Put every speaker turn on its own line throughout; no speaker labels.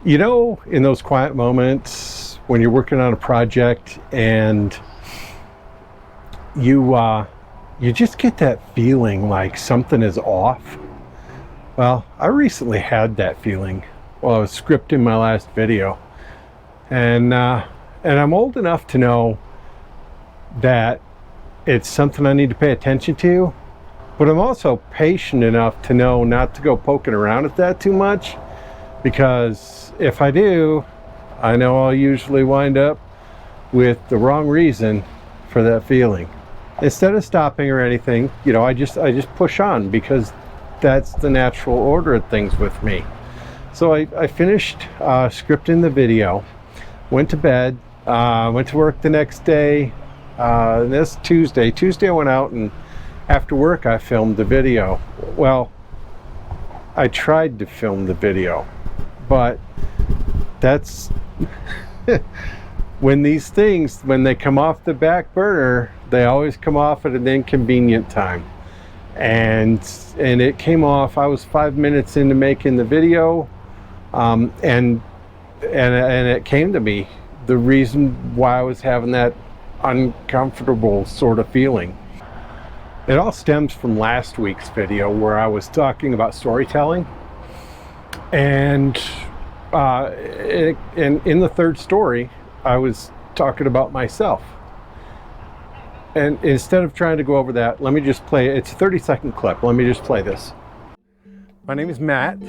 You know, in those quiet moments when you're working on a project and you just get that feeling like something is off. Well, I recently had that feeling while I was scripting my last video, and I'm old enough to know that it's something I need to pay attention to, but I'm also patient enough to know not to go poking around at that too much, because if I do, I know I'll usually wind up with the wrong reason for that feeling. Instead of stopping or anything, you know, I just push on, because that's the natural order of things with me. So I finished scripting the video, went to bed, went to work the next day. This Tuesday I went out, and after work I filmed the video. Well, I tried to film the video, but that's when these things, when they come off the back burner, they always come off at an inconvenient time. And it came off, I was 5 minutes into making the video, and it came to me, the reason why I was having that uncomfortable sort of feeling. It all stems from last week's video where I was talking about storytelling, and in the third story I was talking about myself. And instead of trying to go over that, let me just play, it's a 30-second clip. Let me just play this. My name is Matt.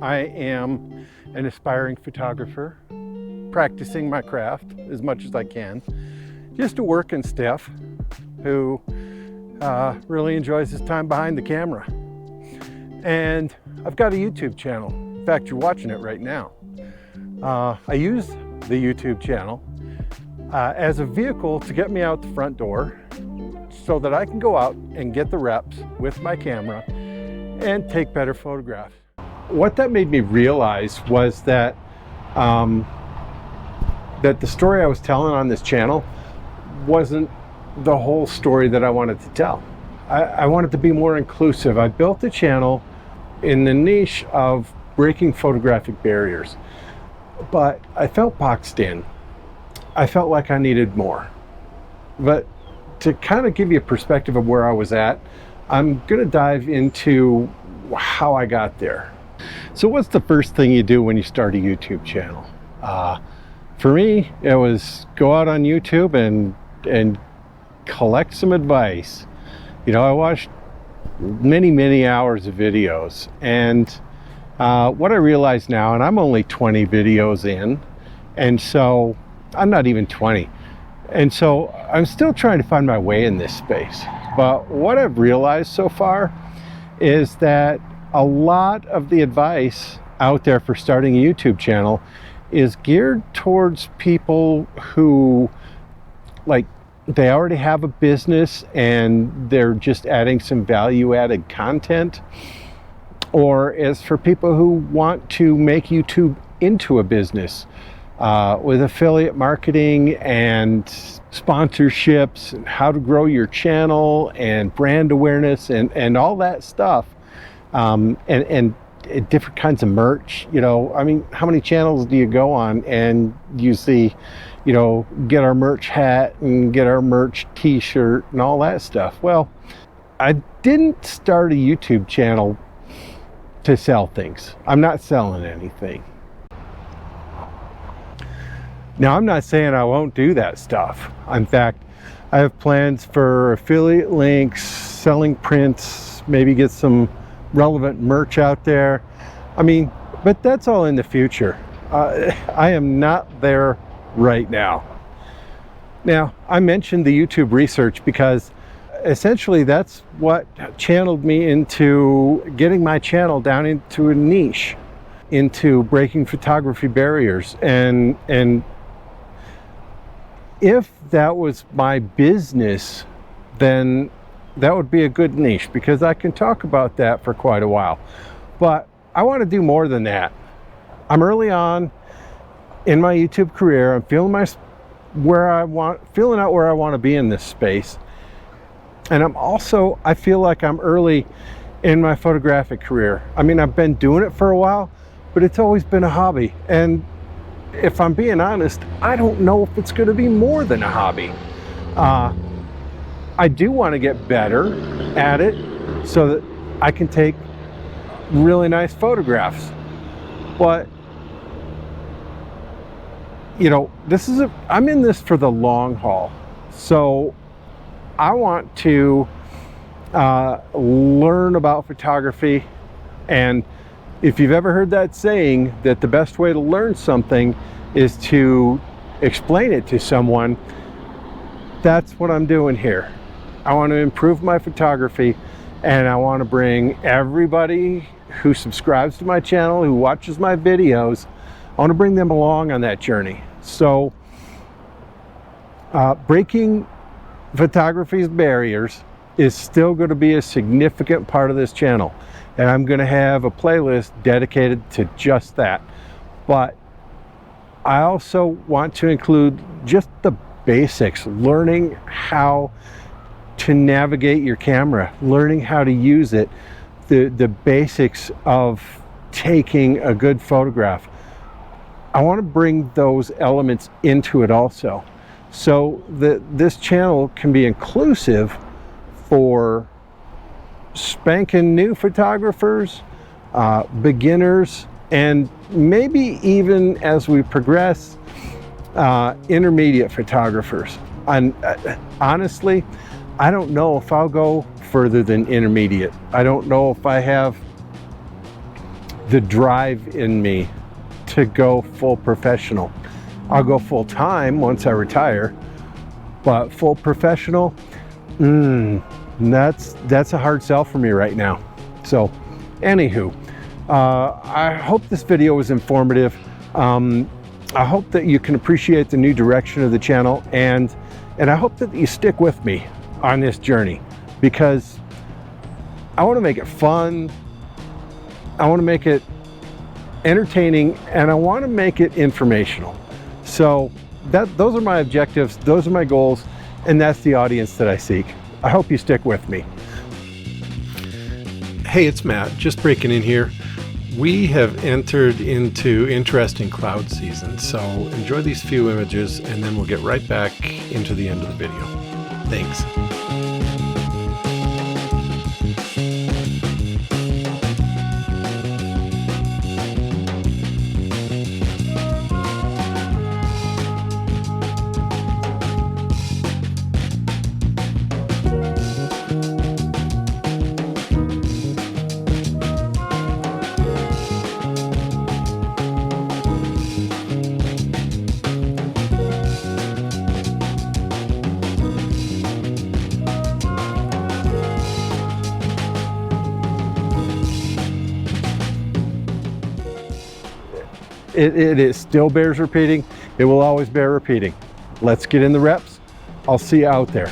I am an aspiring photographer, practicing my craft as much as I can. Just a working stiff who really enjoys his time behind the camera. And I've got a YouTube channel. In fact, you're watching it right now. I use the YouTube channel as a vehicle to get me out the front door so that I can go out and get the reps with my camera and take better photographs. What that made me realize was that that the story I was telling on this channel wasn't the whole story that I wanted to tell. I wanted to be more inclusive. I built the channel in the niche of breaking photographic barriers, but I felt boxed in. I felt like I needed more. But to kind of give you a perspective of where I was at, I'm going to dive into how I got there. So what's the first thing you do when you start a YouTube channel? For me, it was go out on YouTube and collect some advice. You know, I watched many hours of videos, and what I realize now, and I'm only 20 videos in, and so I'm not even 20, and so I'm still trying to find my way in this space. But what I've realized so far is that a lot of the advice out there for starting a YouTube channel is geared towards people who, like, they already have a business and they're just adding some value-added content, or is for people who want to make YouTube into a business with affiliate marketing and sponsorships and how to grow your channel and brand awareness and all that stuff, and different kinds of merch. You know, I mean, how many channels do you go on and you see, you know, get our merch hat and get our merch t-shirt and all that stuff? Well, I didn't start a YouTube channel to sell things. I'm not selling anything. Now, I'm not saying I won't do that stuff. In fact, I have plans for affiliate links, selling prints, maybe get some relevant merch out there. I mean, but that's all in the future. I am not there right now. Now, I mentioned the YouTube research because essentially that's what channeled me into getting my channel down into a niche, into breaking photography barriers. And if that was my business, then that would be a good niche, because I can talk about that for quite a while. But I want to do more than that. I'm early on in my YouTube career. I'm feeling out where I want to be in this space. And I feel like I'm early in my photographic career. I mean, I've been doing it for a while, but it's always been a hobby. And if I'm being honest, I don't know if it's going to be more than a hobby. I do want to get better at it so that I can take really nice photographs. But you know, I'm in this for the long haul. So I want to learn about photography. And if you've ever heard that saying that the best way to learn something is to explain it to someone, that's what I'm doing here. I want to improve my photography, and I want to bring everybody who subscribes to my channel, who watches my videos, I want to bring them along on that journey. So breaking photography's barriers is still going to be a significant part of this channel, and I'm going to have a playlist dedicated to just that. But I also want to include just the basics, learning how to navigate your camera, learning how to use it, the basics of taking a good photograph. I want to bring those elements into it also, so that this channel can be inclusive for spanking new photographers, beginners, and maybe even as we progress, intermediate photographers. And honestly, I don't know if I'll go further than intermediate. I don't know if I have the drive in me to go full professional. I'll go full time once I retire, but full professional, that's a hard sell for me right now. So anywho, I hope this video was informative. I hope that you can appreciate the new direction of the channel, and I hope that you stick with me on this journey, because I want to make it fun, I want to make it entertaining, and I want to make it informational. So those are my objectives, those are my goals, and that's the audience that I seek. I hope you stick with me. Hey, it's Matt, just breaking in here. We have entered into interesting cloud season, so enjoy these few images, and then we'll get right back into the end of the video. Thanks. It still bears repeating. It will always bear repeating. Let's get in the reps. I'll see you out there.